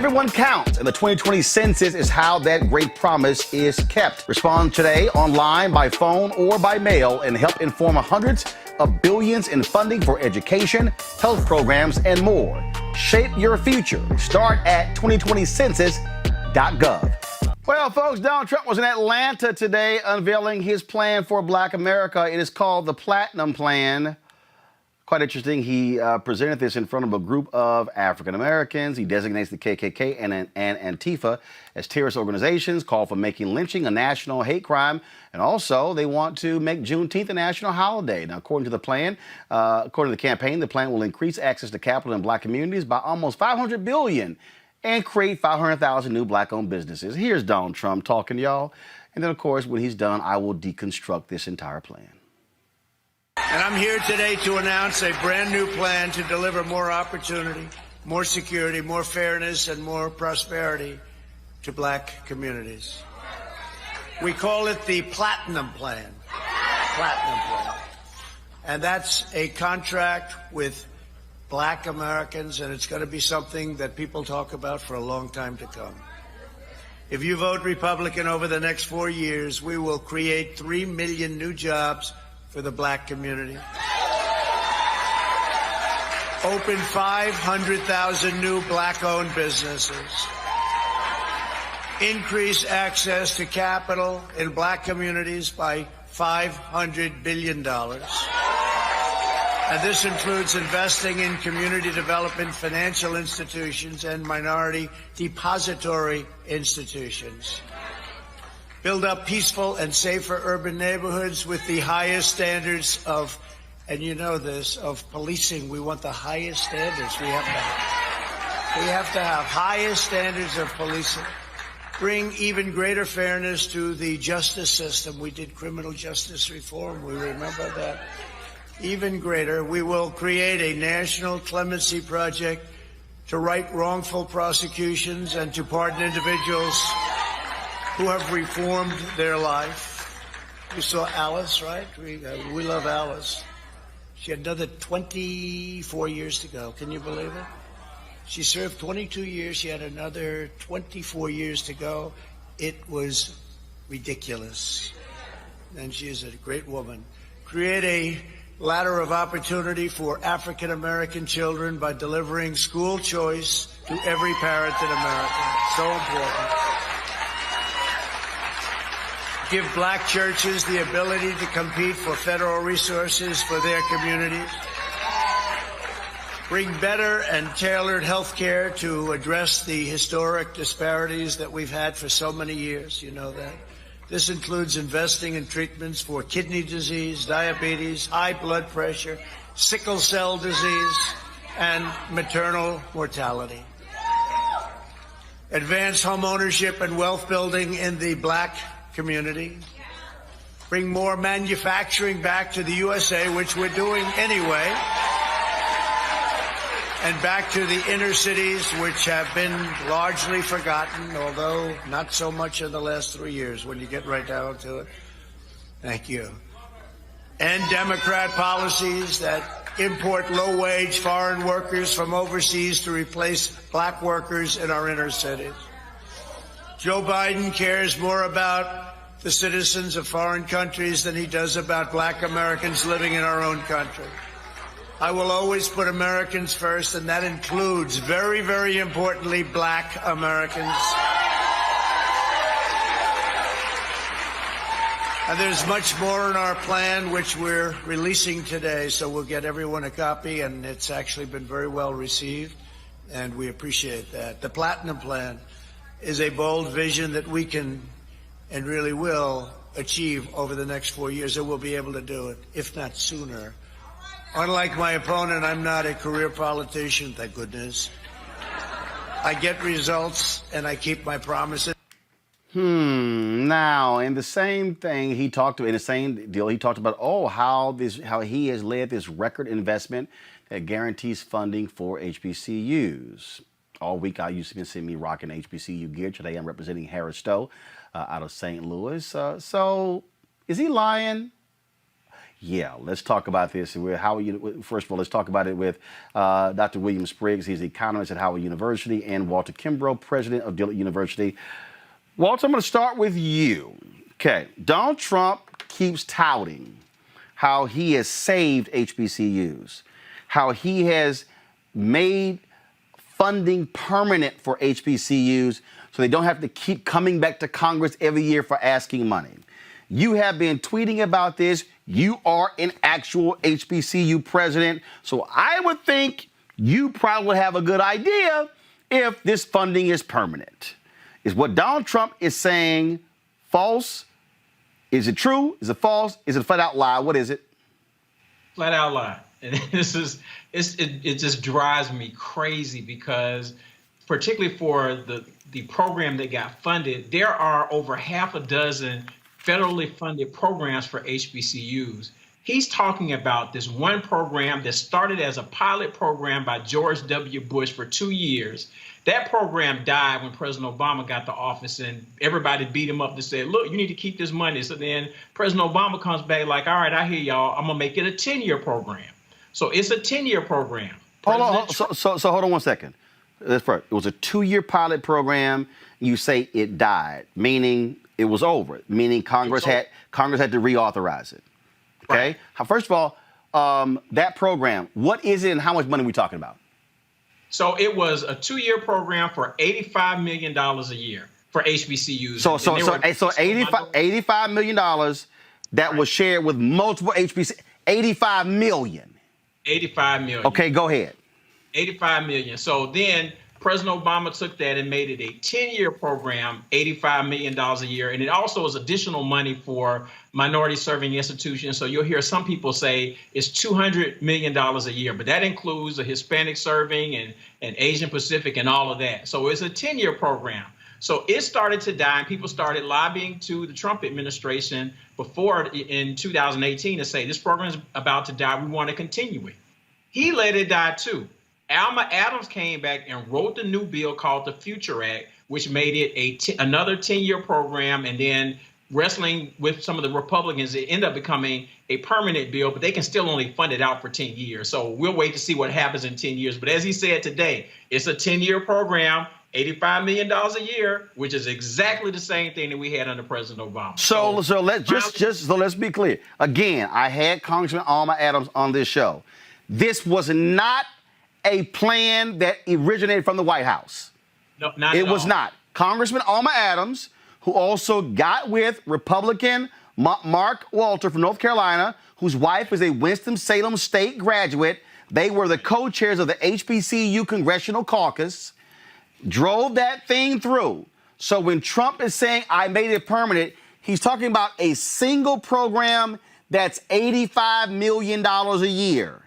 Everyone counts, and the 2020 census is how that great promise is kept. Respond today online, by phone, or by mail and help inform hundreds of billions in funding for education, health programs, and more. Shape your future. Start at 2020census.gov. Well, folks, Donald Trump was in Atlanta today unveiling his plan for Black America. It is called the Platinum Plan. Quite interesting. He presented this in front of a group of African Americans. He designates the KKK and Antifa as terrorist organizations, called for making lynching a national hate crime, and also they want to make Juneteenth a national holiday. Now, according to the plan, according to the campaign, the plan will increase access to capital in Black communities by almost $500 billion and create 500,000 new Black-owned businesses. Here's Donald Trump talking to y'all. And then, of course, when he's done, I will deconstruct this entire plan. And I'm here today to announce a brand new plan to deliver more opportunity, more security, more fairness, and more prosperity to Black communities. We call it the Platinum Plan. Platinum Plan. And that's a contract with Black Americans, and it's going to be something that people talk about for a long time to come. If you vote Republican over the next 4 years, we will create 3 million new jobs for the Black community. Open 500,000 new Black-owned businesses. Increase access to capital in Black communities by $500 billion. And this includes investing in community development, financial institutions, and minority depository institutions. Build up peaceful and safer urban neighborhoods with the highest standards of, and you know this, of policing. We want the highest standards. We have to have highest standards of policing. Bring even greater fairness to the justice system. We did criminal justice reform. We remember that. Even greater, we will create a national clemency project to right wrongful prosecutions and to pardon individuals who have reformed their life. You saw Alice, right? We love Alice. She had another 24 years to go. Can you believe it? She served 22 years. She had another 24 years to go. It was ridiculous. And she is a great woman. Create a ladder of opportunity for African American children by delivering school choice to every parent in America. So important. Give Black churches the ability to compete for federal resources for their communities. Bring better and tailored health care to address the historic disparities that we've had for so many years. You know that. This includes investing in treatments for kidney disease, diabetes, high blood pressure, sickle cell disease, and maternal mortality. Advance home ownership and wealth building in the Black community. Bring more manufacturing back to the USA, which we're doing anyway. And back to the inner cities, which have been largely forgotten, although not so much in the last 3 years when you get right down to it. Thank you. And Democrat policies that import low-wage foreign workers from overseas to replace Black workers in our inner cities. Joe Biden cares more about the citizens of foreign countries than he does about Black Americans living in our own country. I will always put Americans first, and that includes, very, very importantly, Black Americans. And there's much more in our plan, which we're releasing today, so we'll get everyone a copy, and it's actually been very well received, and we appreciate that. The Platinum Plan is a bold vision that we can and really will achieve over the next 4 years, and we'll be able to do it, if not sooner. Unlike my opponent, I'm not a career politician, thank goodness. I get results, and I keep my promises. Now, in the same thing, he talked about, how he has led this record investment that guarantees funding for HBCUs. All week, I used to see me rocking HBCU gear. Today, I'm representing Harris Stowe out of St. Louis. So, is he lying? Yeah, let's talk about this. First of all, let's talk about it with Dr. William Spriggs. He's an economist at Howard University, and Walter Kimbrough, president of Dillard University. Walter, I'm going to start with you. Okay, Donald Trump keeps touting how he has saved HBCUs, how he has made funding permanent for HBCUs so they don't have to keep coming back to Congress every year for asking money. You have been tweeting about this. You are an actual HBCU president. So I would think you probably would have a good idea if this funding is permanent. Is what Donald Trump is saying false? Is it true? Is it false? Is it a flat out lie? What is it? Flat out lie. And it just drives me crazy because particularly for the program that got funded, there are over half a dozen federally funded programs for HBCUs. He's talking about this one program that started as a pilot program by George W. Bush for 2 years. That program died when President Obama got to office, and everybody beat him up to say, look, you need to keep this money. So then President Obama comes back like, all right, I hear y'all. I'm going to make it a 10-year program. So it's a 10-year program. Hold on. So hold on one second. That's first. It was a 2-year pilot program. You say it died, meaning it was over, meaning Congress had to reauthorize it. Okay. Right. First of all, that program, what is it and how much money are we talking about? So it was a 2-year program for $85 million a year for HBCUs. So $85 million that was shared with multiple HBCUs. $85 million. 85 million. Okay, go ahead. 85 million. So then President Obama took that and made it a 10-year program, $85 million a year. And it also is additional money for minority serving institutions. So you'll hear some people say it's $200 million a year, but that includes the Hispanic serving and Asian Pacific and all of that. So it's a 10-year program. So it started to die, and people started lobbying to the Trump administration before in 2018 to say this program is about to die. We want to continue it. He let it die too. Alma Adams came back and wrote the new bill called the Future Act, which made it another 10-year program. And then wrestling with some of the Republicans, it ended up becoming a permanent bill, but they can still only fund it out for 10 years. So we'll wait to see what happens in 10 years. But as he said today, it's a 10-year program, $85 million a year, which is exactly the same thing that we had under President Obama. So let's be clear. Again, I had Congressman Alma Adams on this show. This was not a plan that originated from the White House. No, not at all. It was not. Congressman Alma Adams, who also got with Republican Mark Walter from North Carolina, whose wife is a Winston-Salem State graduate. They were the co-chairs of the HBCU Congressional Caucus, drove that thing through. So when Trump is saying, I made it permanent, he's talking about a single program that's $85 million a year.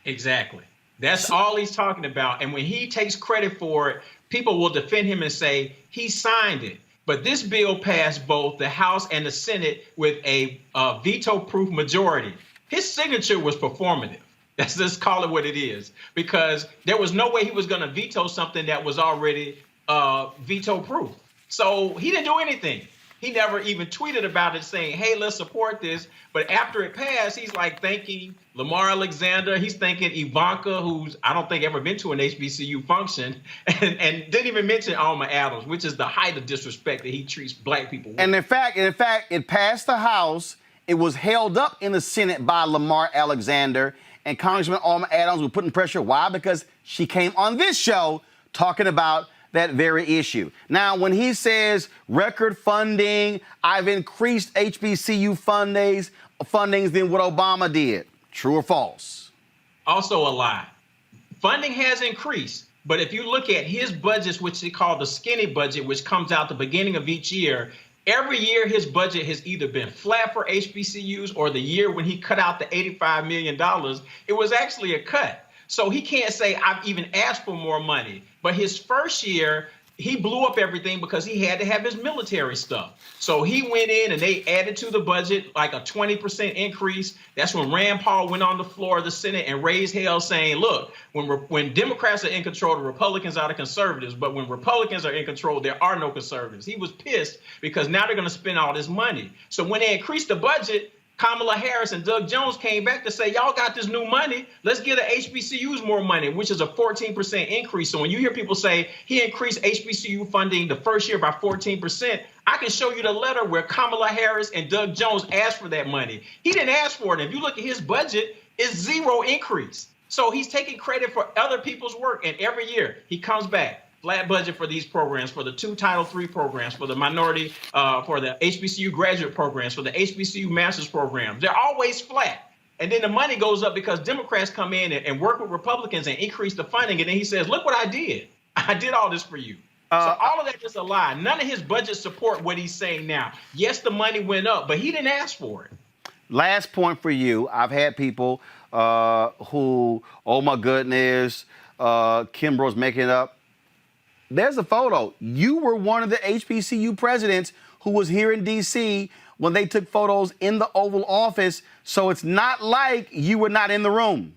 Exactly. That's all he's talking about. And when he takes credit for it, people will defend him and say he signed it. But this bill passed both the House and the Senate with a veto-proof majority. His signature was performative. Let's just call it what it is, because there was no way he was going to veto something that was already veto-proof. So he didn't do anything. He never even tweeted about it saying, hey, let's support this. But after it passed, he's like thanking Lamar Alexander. He's thanking Ivanka, who's I don't think ever been to an HBCU function, and didn't even mention Alma Adams, which is the height of disrespect that he treats black people with. And in fact, it passed the House. It was held up in the Senate by Lamar Alexander, and Congressman Alma Adams was putting pressure. Why? Because she came on this show talking about that very issue. Now, when he says record funding, I've increased HBCU fundings than what Obama did. True or false? Also a lie. Funding has increased, but if you look at his budgets, which they call the skinny budget, which comes out the beginning of each year, every year his budget has either been flat for HBCUs, or the year when he cut out the $85 million, it was actually a cut. So he can't say I've even asked for more money. But his first year, he blew up everything because he had to have his military stuff. So he went in and they added to the budget like a 20% increase. That's when Rand Paul went on the floor of the Senate and raised hell saying, look, when Democrats are in control, the Republicans are the conservatives. But when Republicans are in control, there are no conservatives. He was pissed because now they're going to spend all this money. So when they increased the budget, Kamala Harris and Doug Jones came back to say, y'all got this new money. Let's get the HBCUs more money, which is a 14% increase. So when you hear people say he increased HBCU funding the first year by 14%, I can show you the letter where Kamala Harris and Doug Jones asked for that money. He didn't ask for it. If you look at his budget, it's zero increase. So he's taking credit for other people's work. And every year he comes back. Flat budget for these programs, for the 2 Title III programs, for the minority, for the HBCU graduate programs, for the HBCU master's programs. They're always flat. And then the money goes up because Democrats come in and work with Republicans and increase the funding. And then he says, look what I did. I did all this for you. So all of that is a lie. None of his budgets support what he's saying now. Yes, the money went up, but he didn't ask for it. Last point for you. I've had people who, oh my goodness, Kimbrough's making it up. There's a photo. You were one of the HBCU presidents who was here in D.C. when they took photos in the Oval Office. So it's not like you were not in the room.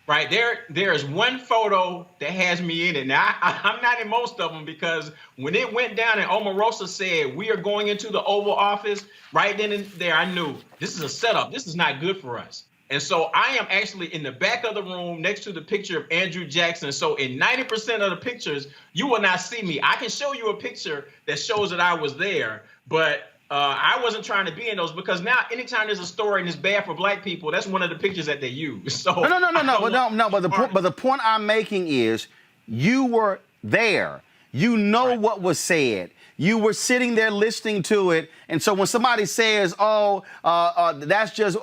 Right. There is one photo that has me in it. Now, I'm not in most of them because when it went down and Omarosa said we are going into the Oval Office, right then and there, I knew this is a setup. This is not good for us. And so I am actually in the back of the room next to the picture of Andrew Jackson. So in 90% of the pictures, you will not see me. I can show you a picture that shows that I was there, but I wasn't trying to be in those because now anytime there's a story and it's bad for black people, that's one of the pictures that they use. So No. But the point I'm making is you were there. You know right. What was said. You were sitting there listening to it. And so when somebody says, that's just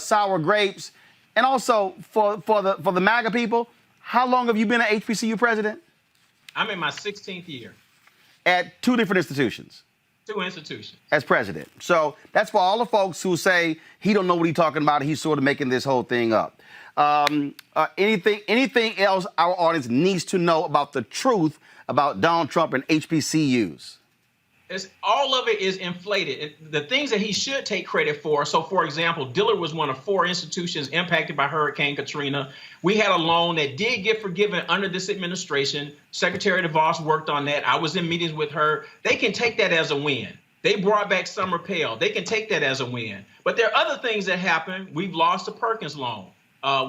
sour grapes. And also for the MAGA people, how long have you been an HBCU president? I'm in my 16th year. At 2 different institutions. 2 institutions. As president. So that's for all the folks who say he don't know what he's talking about. He's sort of making this whole thing up. Anything else our audience needs to know about the truth about Donald Trump and HBCUs? All of it is inflated. The things that he should take credit for. So, for example, Dillard was one of 4 institutions impacted by Hurricane Katrina. We had a loan that did get forgiven under this administration. Secretary DeVos worked on that. I was in meetings with her. They can take that as a win. They brought back Summer Pell. They can take that as a win. But there are other things that happen. We've lost the Perkins loan.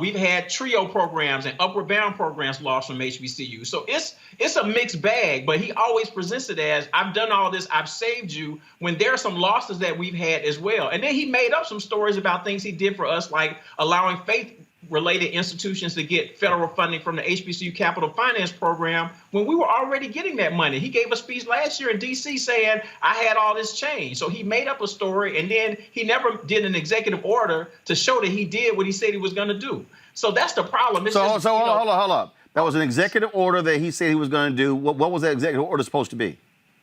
We've had TRIO programs and Upward Bound programs lost from HBCU. So it's a mixed bag, but he always presents it as, I've done all this, I've saved you, when there are some losses that we've had as well. And then he made up some stories about things he did for us, like allowing faith-related institutions to get federal funding from the HBCU Capital Finance Program when we were already getting that money. He gave a speech last year in D.C. saying, I had all this change. So he made up a story, and then he never did an executive order to show that he did what he said he was going to do. So that's the problem. Hold up. That was an executive order that he said he was going to do. What was that executive order supposed to be?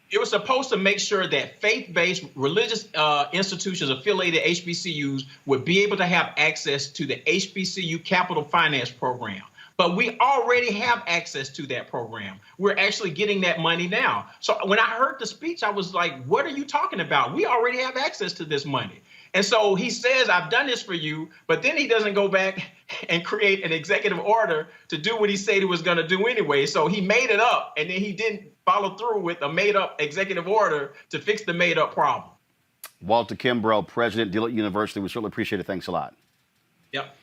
It was supposed to make sure that faith-based religious institutions affiliated HBCUs would be able to have access to the HBCU Capital Finance Program. But we already have access to that program. We're actually getting that money now. So when I heard the speech, I was like, what are you talking about? We already have access to this money. And so he says, I've done this for you, but then he doesn't go back and create an executive order to do what he said he was going to do anyway. So he made it up, and then he didn't follow through with a made-up executive order to fix the made-up problem. Walter Kimbrough, President, Dillard University. We certainly appreciate it. Thanks a lot. Yep.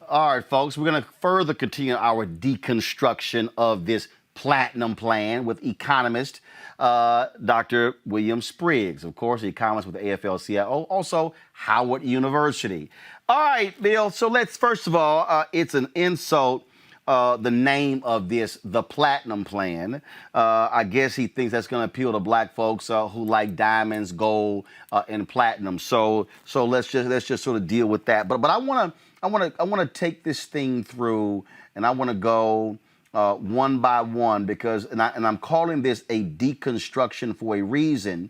All right, folks, we're going to further continue our deconstruction of this platinum plan with economist Dr. William Spriggs, of course, economist with the AFL-CIO, also Howard University. All right, Bill, so let's, first of all, it's an insult, the name of this, the Platinum Plan. I guess he thinks that's going to appeal to black folks who like diamonds, gold, and platinum. So let's just sort of deal with that. But I want to take this thing through, and I want to go one by one because I'm calling this a deconstruction for a reason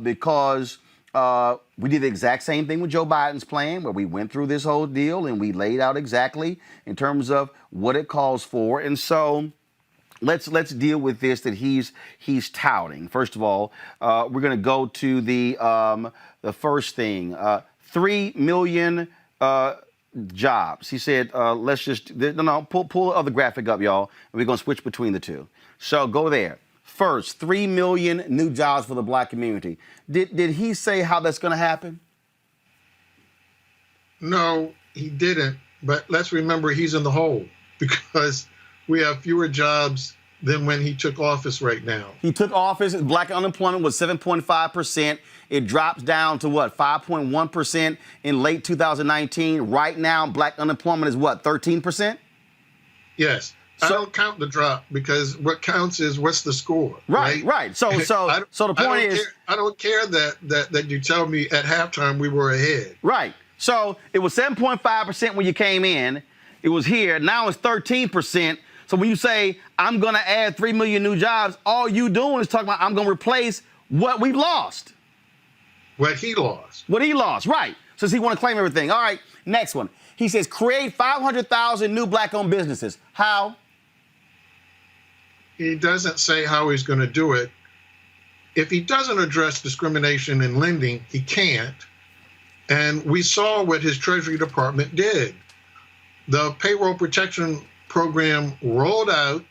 because we did the exact same thing with Joe Biden's plan where we went through this whole deal and we laid out exactly in terms of what it calls for. And so let's deal with this that he's touting. First of all, we're going to go to the first thing, 3 million jobs. He said, let's just, pull the other graphic up, y'all, and we're going to switch between the two. So go there. First, 3 million new jobs for the black community. Did he say how that's going to happen? No, he didn't. But let's remember he's in the hole because we have fewer jobs than when he took office right now. He took office, black unemployment was 7.5%. It drops down to what, 5.1% in late 2019. Right now, black unemployment is what, 13%? Yes. I don't count the drop because what counts is what's the score. Right. So the point is, I don't care that you tell me at halftime we were ahead. Right. So it was 7.5% when you came in. It was here. Now it's 13%. So when you say, I'm going to add 3 million new jobs, all you doing is talking about I'm going to replace what we lost. What he lost. What he lost, right. Since he want to claim everything. All right, next one. He says, create 500,000 new black-owned businesses. How? He doesn't say how he's going to do it. If he doesn't address discrimination in lending, he can't. And we saw what his Treasury Department did. The payroll protection program rolled out,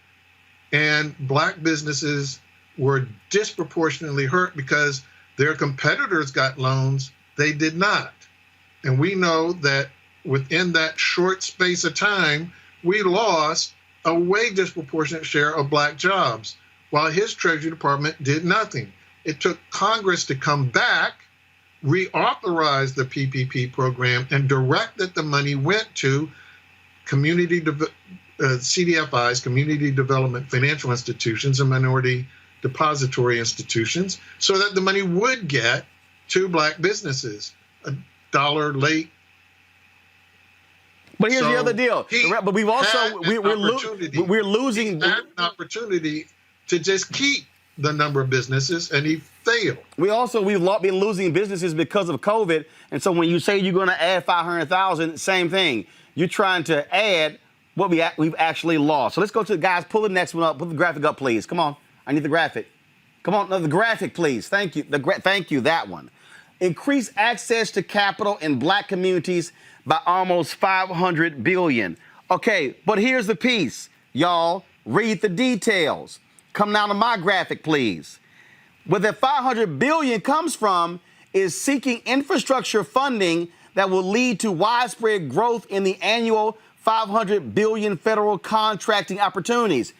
and black businesses were disproportionately hurt because their competitors got loans, they did not. And we know that within that short space of time, we lost a way disproportionate share of black jobs, while his Treasury Department did nothing. It took Congress to come back, reauthorize the PPP program, and direct that the money went to CDFIs, community development financial institutions, and minority depository institutions, so that the money would get to black businesses. $1 late. But here's the other deal. But we've also we're losing. He had an opportunity to just keep the number of businesses, and he failed. We've been losing businesses because of COVID, and so when you say you're going to add 500,000, same thing. You're trying to add what we've actually lost. So let's go to the guys. Pull the next one up. Put the graphic up, please. Come on. I need the graphic. Come on, no, the graphic, please. Thank you. Thank you. That one. Increase access to capital in black communities by almost 500 billion. Okay, but here's the piece. Y'all, read the details. Come down to my graphic, please. Where the 500 billion comes from is seeking infrastructure funding that will lead to widespread growth in the annual 500 billion federal contracting opportunities.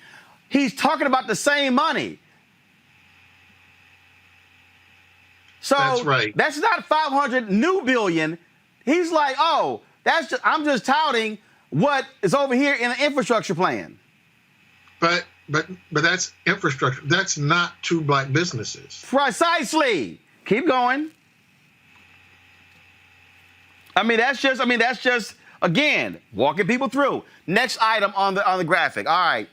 He's talking about the same money. So that's right. That's not 500 new billion. He's like, oh, I'm just touting what is over here in the infrastructure plan. But that's infrastructure. That's not to black businesses. Precisely. Keep going. That's just again walking people through. Next item on the graphic. All right.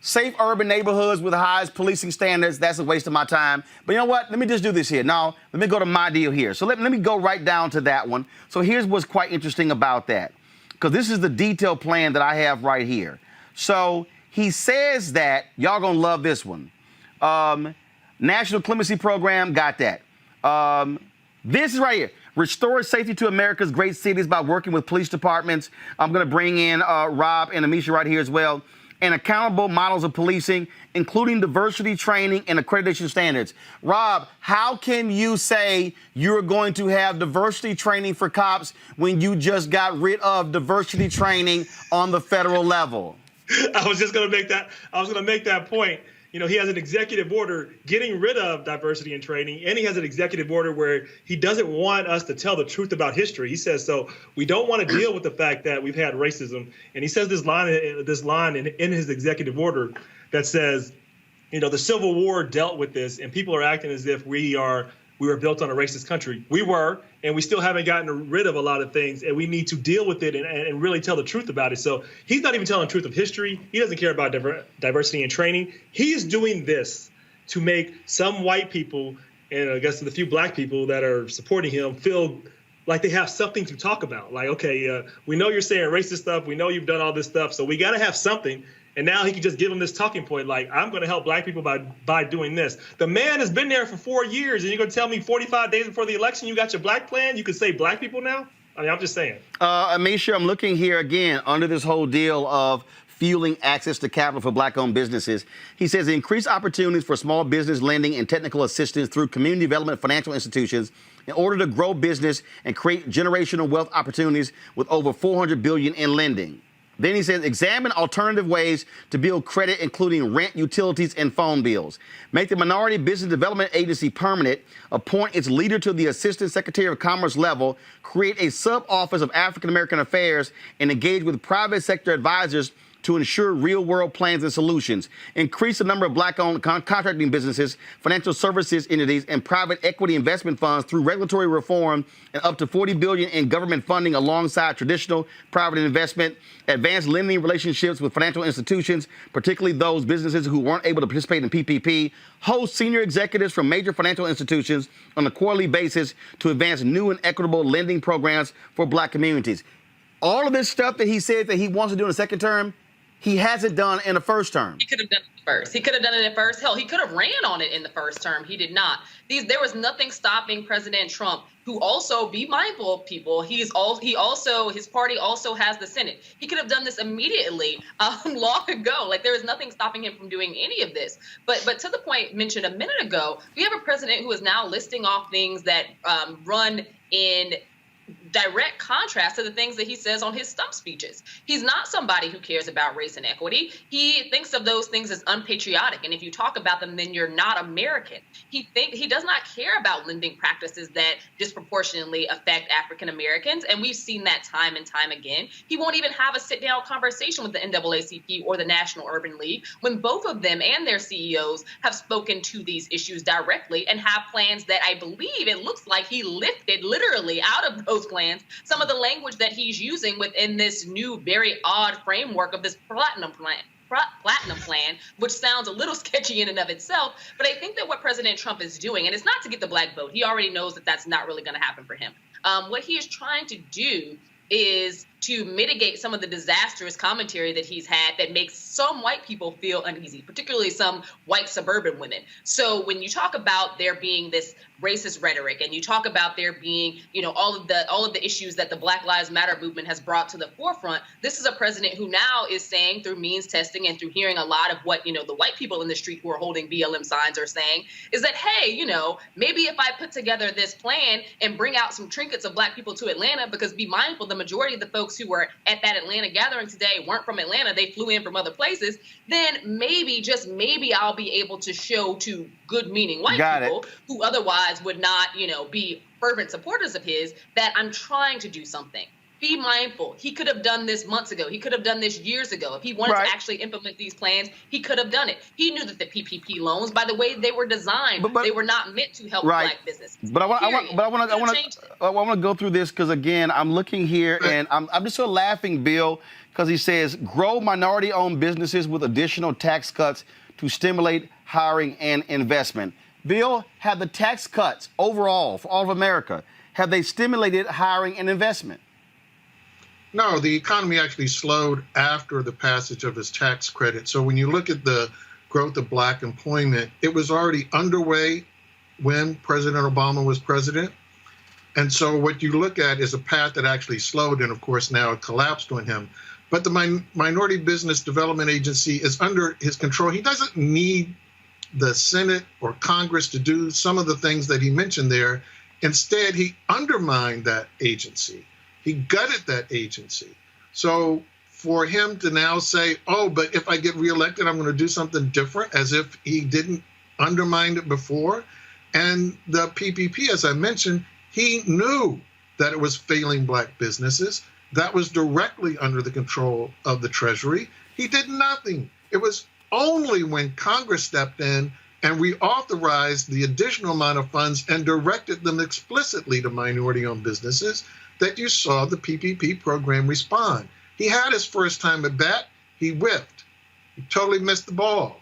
Safe urban neighborhoods with the highest policing standards. That's a waste of my time. But you know what? Let me just do this here. Now, let me go to my deal here. So let me go right down to that one. So here's what's quite interesting about that. Because this is the detailed plan that I have right here. So he says that, y'all gonna love this one. National Clemency Program, got that. This is right here. Restore safety to America's great cities by working with police departments. I'm gonna bring in Rob and Amisha right here as well. And accountable models of policing, including diversity training and accreditation standards. Rob, how can you say you're going to have diversity training for cops when you just got rid of diversity training on the federal level? I was just going to make that point. You know, he has an executive order getting rid of diversity and training, and he has an executive order where he doesn't want us to tell the truth about history. He says, so we don't want to deal with the fact that we've had racism. And he says this line in his executive order that says, you know, the Civil War dealt with this, and people are acting as if we were built on a racist country. We were, and we still haven't gotten rid of a lot of things, and we need to deal with it and really tell the truth about it. So he's not even telling the truth of history. He doesn't care about diversity and training. He's doing this to make some white people, and I guess the few black people that are supporting him, feel like they have something to talk about. Like, okay, we know you're saying racist stuff. We know you've done all this stuff. So we got to have something. And now he can just give them this talking point, like, I'm going to help black people by doing this. The man has been there for 4 years, and you're going to tell me 45 days before the election you got your black plan? You can say black people now? I mean, I'm just saying. Amisha, I'm looking here again under this whole deal of fueling access to capital for black-owned businesses. He says increase opportunities for small business lending and technical assistance through community development financial institutions in order to grow business and create generational wealth opportunities with over $400 billion in lending. Then he says, examine alternative ways to build credit, including rent, utilities, and phone bills. Make the Minority Business Development Agency permanent. Appoint its leader to the Assistant Secretary of Commerce level. Create a sub-office of African American Affairs and engage with private sector advisors to ensure real-world plans and solutions. Increase the number of black-owned contracting businesses, financial services entities, and private equity investment funds through regulatory reform and up to $40 billion in government funding alongside traditional private investment. Advance lending relationships with financial institutions, particularly those businesses who weren't able to participate in PPP. Host senior executives from major financial institutions on a quarterly basis to advance new and equitable lending programs for black communities. All of this stuff that he said that he wants to do in the second term, he hasn't done in the first term. He could have done it first. He could have done it at first. Hell, he could have ran on it in the first term. He did not. There was nothing stopping President Trump, who also, be mindful of people, his party also has the Senate. He could have done this immediately long ago. Like, there is nothing stopping him from doing any of this. But to the point mentioned a minute ago, we have a president who is now listing off things that run in direct contrast to the things that he says on his stump speeches. He's not somebody who cares about race and equity. He thinks of those things as unpatriotic. And if you talk about them, then you're not American. He does not care about lending practices that disproportionately affect African Americans. And we've seen that time and time again. He won't even have a sit-down conversation with the NAACP or the National Urban League when both of them and their CEOs have spoken to these issues directly and have plans that I believe it looks like he lifted literally out of those plans some of the language that he's using within this new, very odd framework of this platinum plan, which sounds a little sketchy in and of itself. But I think that what President Trump is doing, and it's not to get the black vote, he already knows that that's not really going to happen for him. What he is trying to do is to mitigate some of the disastrous commentary that he's had that makes some white people feel uneasy, particularly some white suburban women. So when you talk about there being this racist rhetoric and you talk about there being, all of the issues that the Black Lives Matter movement has brought to the forefront, this is a president who now is saying through means testing and through hearing a lot of what, the white people in the street who are holding BLM signs are saying is that, hey, maybe if I put together this plan and bring out some trinkets of black people to Atlanta, because be mindful, the majority of the folks who were at that Atlanta gathering today weren't from Atlanta, they flew in from other places, then maybe, just maybe, I'll be able to show to good-meaning white people who otherwise would not, be fervent supporters of his, that I'm trying to do something. Be mindful. He could have done this months ago. He could have done this years ago. If he wanted to actually implement these plans, he could have done it. He knew that the PPP loans, by the way they were designed, they were not meant to help black businesses. But I want to go through this because, again, I'm looking here and I'm just sort of laughing, Bill, because he says grow minority-owned businesses with additional tax cuts to stimulate hiring and investment. Bill, have the tax cuts overall for all of America, have they stimulated hiring and investment? No, the economy actually slowed after the passage of his tax credit. So when you look at the growth of black employment, it was already underway when President Obama was president. And so what you look at is a path that actually slowed, and of course now it collapsed on him. But the Minority Business Development Agency is under his control. He doesn't need the Senate or Congress to do some of the things that he mentioned there. Instead, he undermined that agency. He gutted that agency. So for him to now say, oh, but if I get reelected, I'm going to do something different, as if he didn't undermine it before. And the PPP, as I mentioned, he knew that it was failing black businesses. That was directly under the control of the Treasury. He did nothing. It was only when Congress stepped in and reauthorized the additional amount of funds and directed them explicitly to minority-owned businesses that you saw the PPP program respond. He had his first time at bat. He whiffed. He totally missed the ball.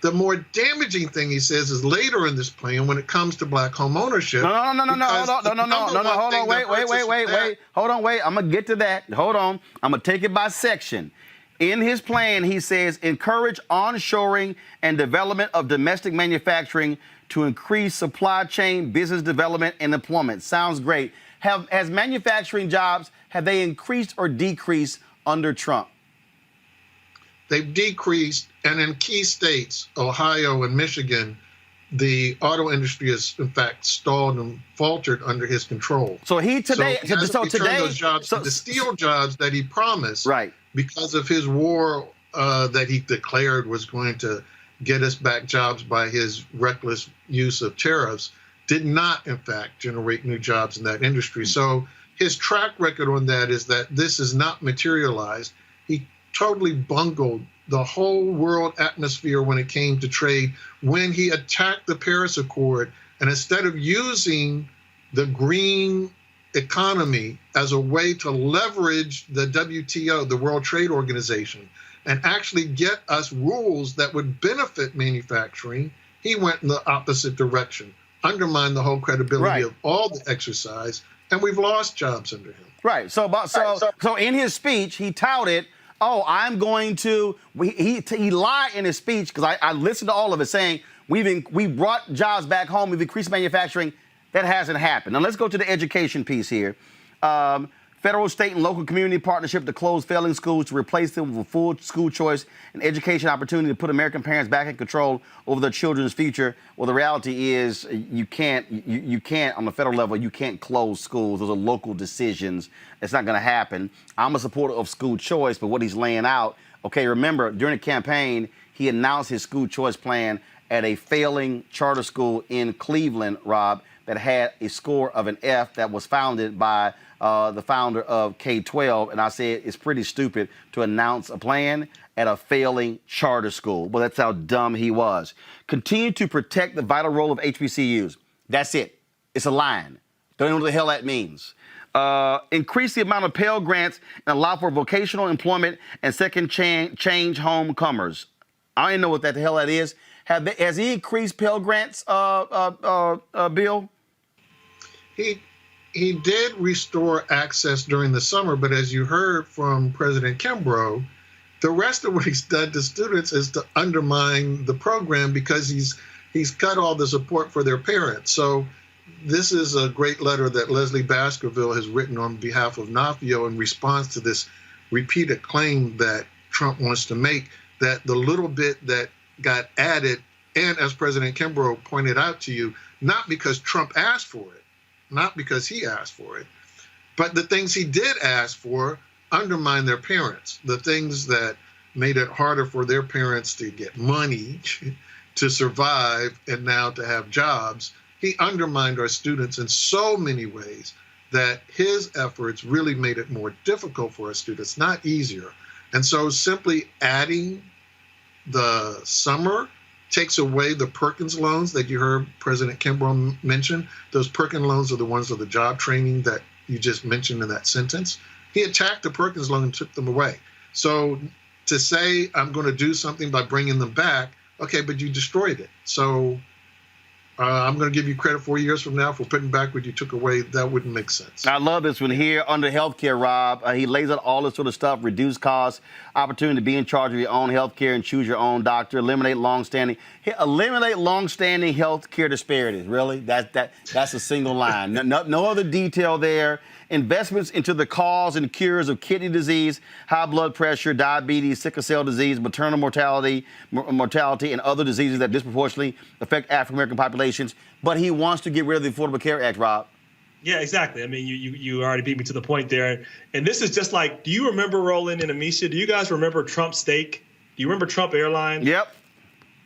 The more damaging thing, he says, is later in this plan when it comes to black home ownership. No, hold on, wait. Hold on, wait. I'm going to get to that. Hold on. I'm going to take it by section. In his plan, he says, encourage onshoring and development of domestic manufacturing to increase supply chain, business development, and employment. Sounds great. Has manufacturing jobs, have they increased or decreased under Trump? They've decreased, and in key states, Ohio and Michigan, the auto industry has, in fact, stalled and faltered under his control. So he today, he hasn't returned those jobs, the steel jobs that he promised, right, because of his war that he declared was going to get us back jobs by his reckless use of tariffs, did not, in fact, generate new jobs in that industry. So his track record on that is that this is not materialized. He totally bungled the whole world atmosphere when it came to trade, when he attacked the Paris Accord, and instead of using the green economy as a way to leverage the WTO, the World Trade Organization, and actually get us rules that would benefit manufacturing, he went in the opposite direction, undermined the whole credibility of all the exercise, and we've lost jobs under him. Right. So in his speech, he touted, oh, I'm going to, he lied in his speech, because I listened to all of it, saying we brought jobs back home, we've increased manufacturing. That hasn't happened. Now let's go to the education piece here. Federal, state, and local community partnership to close failing schools to replace them with full school choice and education opportunity to put American parents back in control over their children's future. Well, the reality is you can't on the federal level, you can't close schools. Those are local decisions. It's not going to happen. I'm a supporter of school choice, but what he's laying out, okay, remember, during the campaign, he announced his school choice plan at a failing charter school in Cleveland, Rob, that had a score of an F, that was founded by the founder of K-12. And I said, it's pretty stupid to announce a plan at a failing charter school. Well, that's how dumb he was. Continue to protect the vital role of HBCUs. That's it. It's a line. Don't know what the hell that means. Increase the amount of Pell Grants and allow for vocational employment and second change homecomers. I don't even know what the hell that is. Has he increased Pell Grants, Bill? He did restore access during the summer, but as you heard from President Kimbrough, the rest of what he's done to students is to undermine the program, because he's cut all the support for their parents. So this is a great letter that Leslie Baskerville has written on behalf of NAFIO in response to this repeated claim that Trump wants to make, that the little bit that got added, and as President Kimbrough pointed out to you, not because Trump asked for it, not because he asked for it, but the things he did ask for undermined their parents. The things that made it harder for their parents to get money, to survive, and now to have jobs. He undermined our students in so many ways that his efforts really made it more difficult for our students, not easier. And so simply adding the summer takes away the Perkins loans that you heard President Kimbrough mention. Those Perkins loans are the ones of the job training that you just mentioned in that sentence. He attacked the Perkins loan and took them away. So to say I'm going to do something by bringing them back, okay, but you destroyed it. So I'm going to give you credit 4 years from now for putting back what you took away. That wouldn't make sense. I love this one here under healthcare, Rob. He lays out all this sort of stuff: reduce costs, opportunity to be in charge of your own healthcare and choose your own doctor, eliminate long-standing healthcare disparities. Really, that's a single line. No other detail there. Investments into the cause and cures of kidney disease, high blood pressure, diabetes, sickle cell disease, maternal mortality, and other diseases that disproportionately affect African-American populations. But he wants to get rid of the Affordable Care Act, Rob. Yeah, exactly. I mean, you already beat me to the point there. And this is just like, do you remember, Roland and Amisha, do you guys remember Trump Steak? Do you remember Trump Airlines? Yep.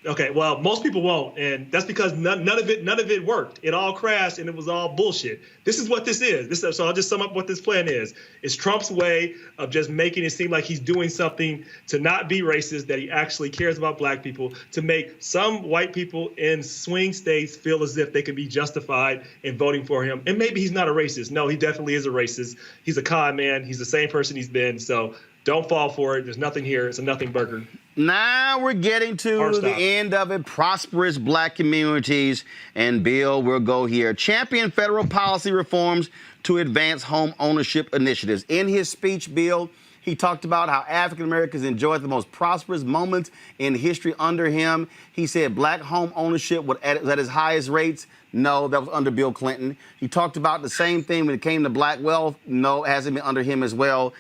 Okay, well, most people won't, and that's because none of it worked. It all crashed, and it was all bullshit. This is what this is. So I'll just sum up what this plan is. It's Trump's way of just making it seem like he's doing something to not be racist, that he actually cares about black people, to make some white people in swing states feel as if they can be justified in voting for him. And maybe he's not a racist. No, he definitely is a racist. He's a con man. He's the same person he's been. So don't fall for it. There's nothing here. It's a nothing burger. Now we're getting to the end of it. Prosperous black communities. And Bill, we'll go here. Champion federal policy reforms to advance home ownership initiatives. In his speech, Bill, he talked about how African Americans enjoyed the most prosperous moments in history under him. He said black home ownership was at its highest rates. No, that was under Bill Clinton. He talked about the same thing when it came to black wealth. No, it hasn't been under him as well.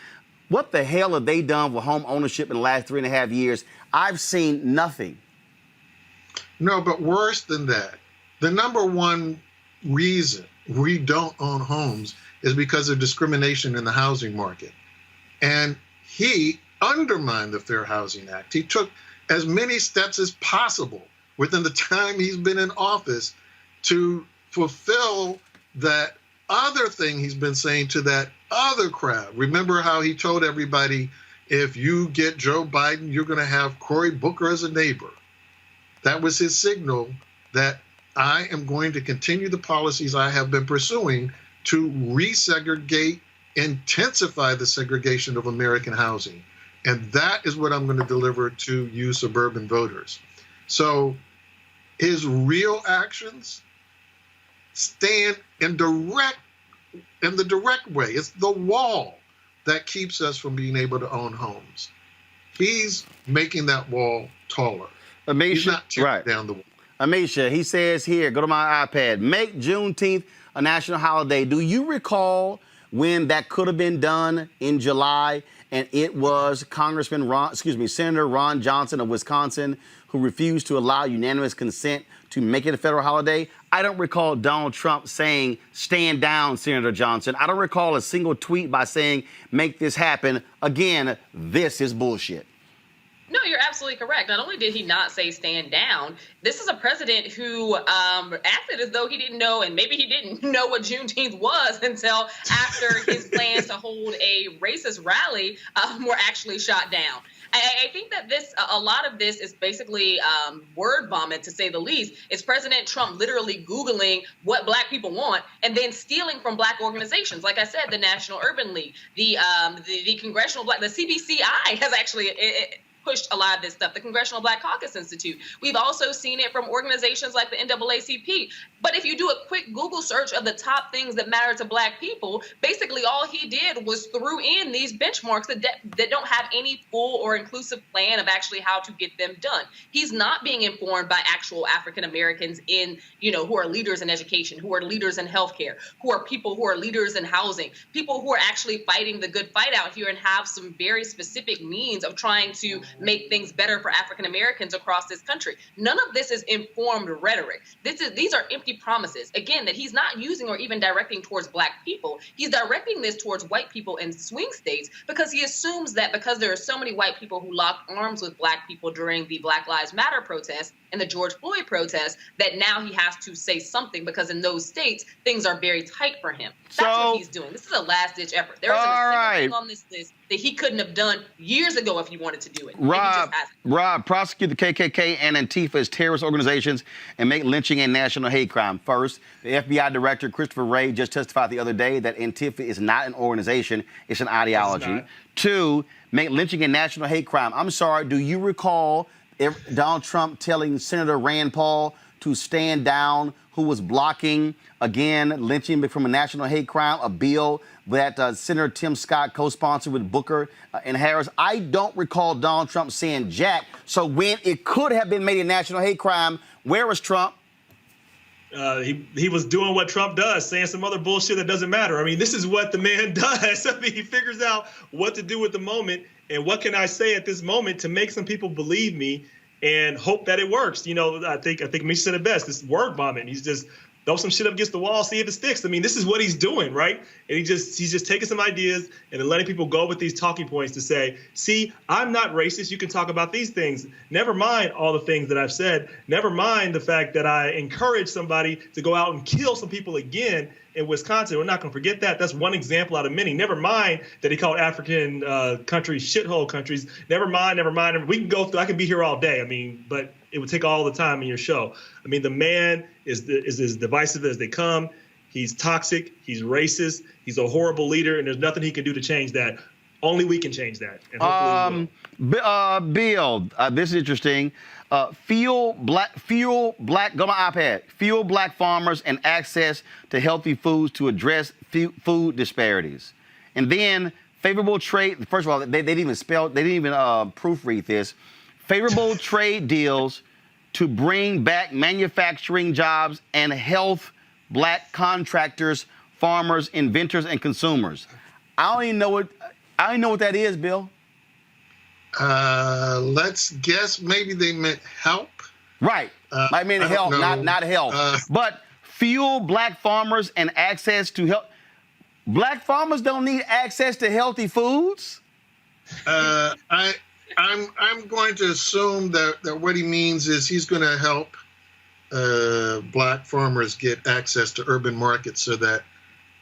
What the hell have they done with home ownership in the last 3.5 years? I've seen nothing. No, but worse than that, the number one reason we don't own homes is because of discrimination in the housing market. And he undermined the Fair Housing Act. He took as many steps as possible within the time he's been in office to fulfill that other thing he's been saying to that other crowd. Remember how he told everybody, if you get Joe Biden, you're going to have Cory Booker as a neighbor. That was his signal that I am going to continue the policies I have been pursuing to resegregate, intensify the segregation of American housing. And that is what I'm going to deliver to you suburban voters. So his real actions stand in the direct way. It's the wall that keeps us from being able to own homes. He's making that wall taller. He's not tearing down the wall. Amisha, he says here, go to my iPad, make Juneteenth a national holiday. Do you recall when that could have been done in July? And it was Senator Ron Johnson of Wisconsin who refused to allow unanimous consent to make it a federal holiday. I don't recall Donald Trump saying, stand down, Senator Johnson. I don't recall a single tweet by saying, make this happen. Again, this is bullshit. No, you're absolutely correct. Not only did he not say stand down, this is a president who acted as though he didn't know, and maybe he didn't know what Juneteenth was until after his plans to hold a racist rally were actually shot down. I think that a lot of this is basically word vomit, to say the least. It's President Trump literally Googling what Black people want and then stealing from Black organizations. Like I said, the National Urban League, the Congressional Black, the CBCI has actually pushed a lot of this stuff, the Congressional Black Caucus Institute. We've also seen it from organizations like the NAACP. But if you do a quick Google search of the top things that matter to Black people, basically all he did was threw in these benchmarks that don't have any full or inclusive plan of actually how to get them done. He's not being informed by actual African Americans who are leaders in education, who are leaders in healthcare, who are people who are leaders in housing, people who are actually fighting the good fight out here and have some very specific means of trying to make things better for African Americans across this country. None of this is informed rhetoric. These are empty promises, again, that he's not using or even directing towards Black people. He's directing this towards white people in swing states because he assumes that because there are so many white people who locked arms with Black people during the Black Lives Matter protests and the George Floyd protests, that now he has to say something because in those states, things are very tight for him. That's what he's doing. This is a last-ditch effort. There isn't a single thing on this list that he couldn't have done years ago if he wanted to do it. Rob, prosecute the KKK and Antifa as terrorist organizations and make lynching a national hate crime. First, the FBI director, Christopher Wray, just testified the other day that Antifa is not an organization, it's an ideology. Two, make lynching a national hate crime. I'm sorry, do you recall Donald Trump telling Senator Rand Paul to stand down, who was blocking, again, lynching from a national hate crime, a bill that Senator Tim Scott co-sponsored with Booker and Harris? I don't recall Donald Trump saying jack. So when it could have been made a national hate crime, where was Trump? He was doing what Trump does, saying some other bullshit that doesn't matter. I mean, this is what the man does. I mean, he figures out what to do with the moment and what can I say at this moment to make some people believe me and hope that it works. I think Misha said it best. This word vomit. He's just throw some shit up against the wall, see if it sticks. I mean, this is what he's doing, right? And he's just taking some ideas and then letting people go with these talking points to say, see, I'm not racist. You can talk about these things. Never mind all the things that I've said. Never mind the fact that I encourage somebody to go out and kill some people again in Wisconsin. We're not going to forget that. That's one example out of many. Never mind that he called African countries shithole countries. Never mind. We can go through. I can be here all day. I mean, but it would take all the time in your show. I mean, the man is as divisive as they come. He's toxic. He's racist. He's a horrible leader, and there's nothing he can do to change that. Only we can change that. And hopefully Bill, this is interesting. Fuel black. Go to my iPad. Fuel Black farmers and access to healthy foods to address food disparities. And then favorable trade. First of all, they didn't even proofread this. Favorable trade deals to bring back manufacturing jobs and health Black contractors, farmers, inventors, and consumers. I don't even know what that is, Bill. Let's guess maybe they meant help. Right. I mean, I health, don't know. not health. But fuel black farmers and access to health. Black farmers don't need access to healthy foods. I'm going to assume that what he means is he's going to help black farmers get access to urban markets so that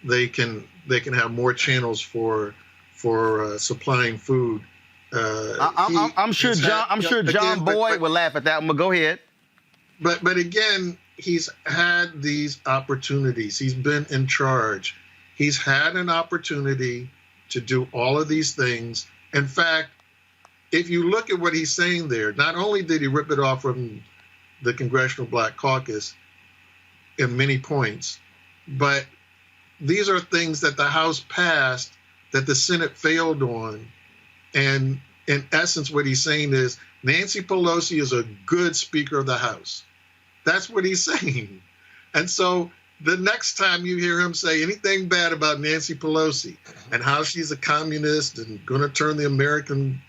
they can have more channels for supplying food. I'm sure John Boyd would laugh at that one, but go ahead. But again, he's had these opportunities. He's been in charge. He's had an opportunity to do all of these things. In fact, if you look at what he's saying there, not only did he rip it off from the Congressional Black Caucus in many points, but these are things that the House passed that the Senate failed on. And in essence, what he's saying is Nancy Pelosi is a good Speaker of the House. That's what he's saying. And so the next time you hear him say anything bad about Nancy Pelosi and how she's a communist and going to turn the American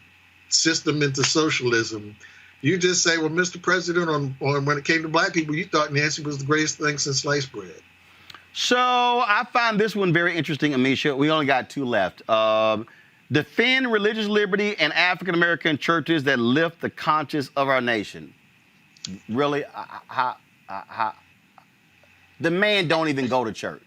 system into socialism, you just say, well, Mr. President, on when it came to black people, you thought Nancy was the greatest thing since sliced bread. So I find this one very interesting, Amisha. We only got two left. Defend religious liberty and African-American churches that lift the conscience of our nation. Really? The man don't even go to church.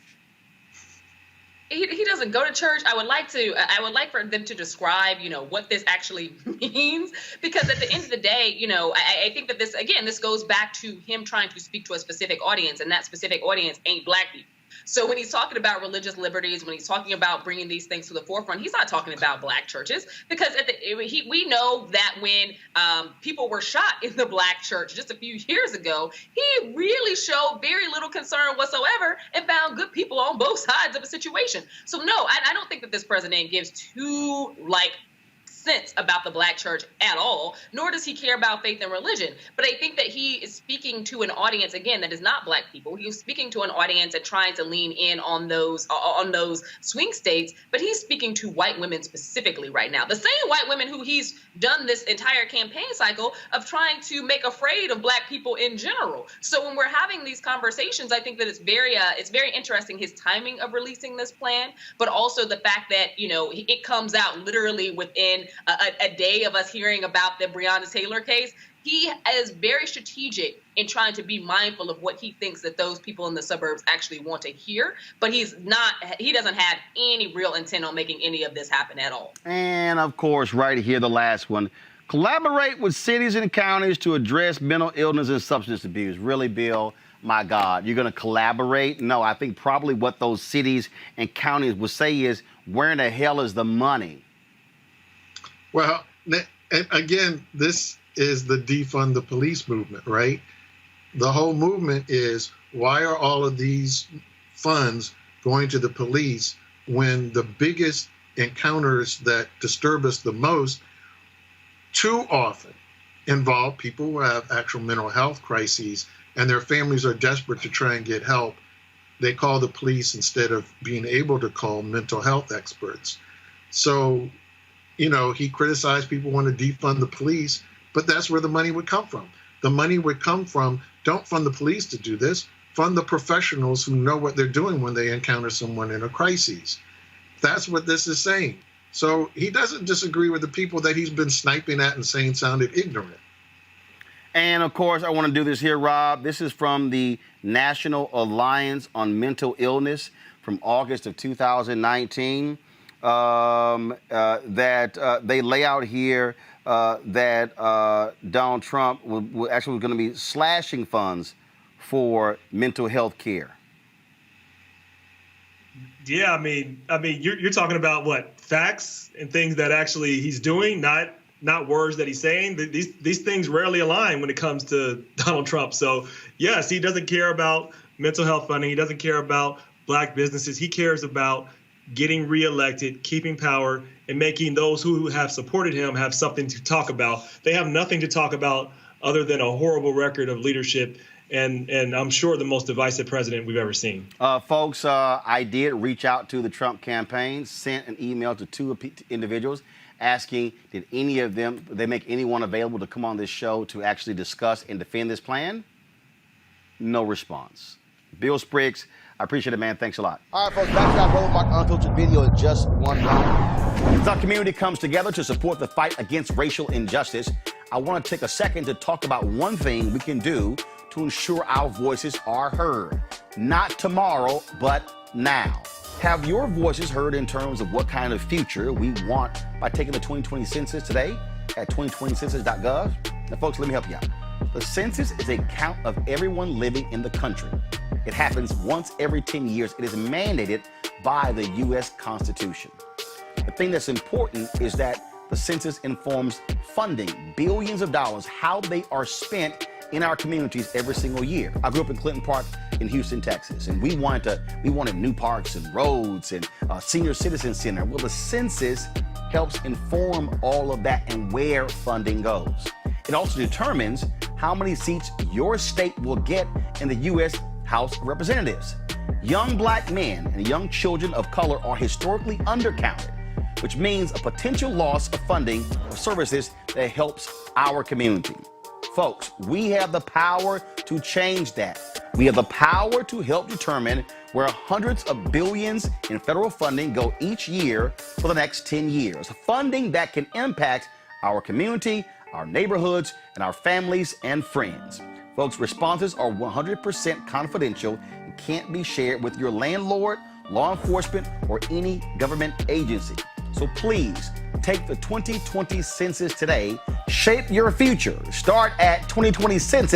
He doesn't go to church. I would like for them to describe, what this actually means, because at the end of the day, I think that this goes back to him trying to speak to a specific audience, and that specific audience ain't black people. So when he's talking about religious liberties, when he's talking about bringing these things to the forefront, he's not talking about black churches, because we know that when people were shot in the black church just a few years ago, he really showed very little concern whatsoever and found good people on both sides of the situation. So no, I don't think that this president gives two sense about the black church at all, nor does he care about faith and religion. But I think that he is speaking to an audience, again, that is not black people. He's speaking to an audience and trying to lean in on those swing states, but he's speaking to white women specifically right now. The same white women who he's done this entire campaign cycle of trying to make afraid of black people in general. So when we're having these conversations, I think that it's very interesting, his timing of releasing this plan, but also the fact that, it comes out literally within a day of us hearing about the Breonna Taylor case. He is very strategic in trying to be mindful of what he thinks that those people in the suburbs actually want to hear, but he doesn't have any real intent on making any of this happen at all. And of course, right here, the last one, collaborate with cities and counties to address mental illness and substance abuse. Really, Bill? My God, you're going to collaborate? No, I think probably what those cities and counties would say is, where in the hell is the money? Well, and again, this is the defund the police movement, right? The whole movement is, why are all of these funds going to the police when the biggest encounters that disturb us the most too often involve people who have actual mental health crises and their families are desperate to try and get help? They call the police instead of being able to call mental health experts. So, he criticized people want to defund the police, but that's where the money would come from. The money would come from, don't fund the police to do this, fund the professionals who know what they're doing when they encounter someone in a crisis. That's what this is saying. So he doesn't disagree with the people that he's been sniping at and saying sounded ignorant. And of course, I want to do this here, Rob. This is from the National Alliance on Mental Illness from August of 2019. That they lay out here that Donald Trump was going to be slashing funds for mental health care. Yeah, I mean, you're talking about what, facts and things that actually he's doing, not words that he's saying. These things rarely align when it comes to Donald Trump. So yes, he doesn't care about mental health funding. He doesn't care about black businesses. He cares about getting reelected, keeping power, and making those who have supported him have something to talk about. They have nothing to talk about other than a horrible record of leadership and I'm sure the most divisive president we've ever seen. Folks, I did reach out to the Trump campaign, sent an email to two individuals asking, did any of them, they make anyone available to come on this show to actually discuss and defend this plan? No response. Bill Spriggs, I appreciate it, man. Thanks a lot. All right, folks, back to our Roadblock Unfiltered video in just one round. As our community comes together to support the fight against racial injustice, I want to take a second to talk about one thing we can do to ensure our voices are heard. Not tomorrow, but now. Have your voices heard in terms of what kind of future we want by taking the 2020 census today at 2020census.gov? Now, folks, let me help you out. The census is a count of everyone living in the country. It happens once every 10 years. It is mandated by the U.S. Constitution. The thing that's important is that the census informs funding, billions of dollars, how they are spent in our communities every single year. I grew up in Clinton Park in Houston, Texas, and we wanted new parks and roads and a senior citizen center. Well, the census helps inform all of that and where funding goes. It also determines how many seats your state will get in the U.S. House of Representatives. Young black men and young children of color are historically undercounted, which means a potential loss of funding of services that helps our community. Folks, we have the power to change that. We have the power to help determine where hundreds of billions in federal funding go each year for the next 10 years. Funding that can impact our community, our neighborhoods, and our families and friends. Folks, responses are 100% confidential and can't be shared with your landlord, law enforcement, or any government agency. So please take the 2020 census today. Shape your future. Start at 2020census.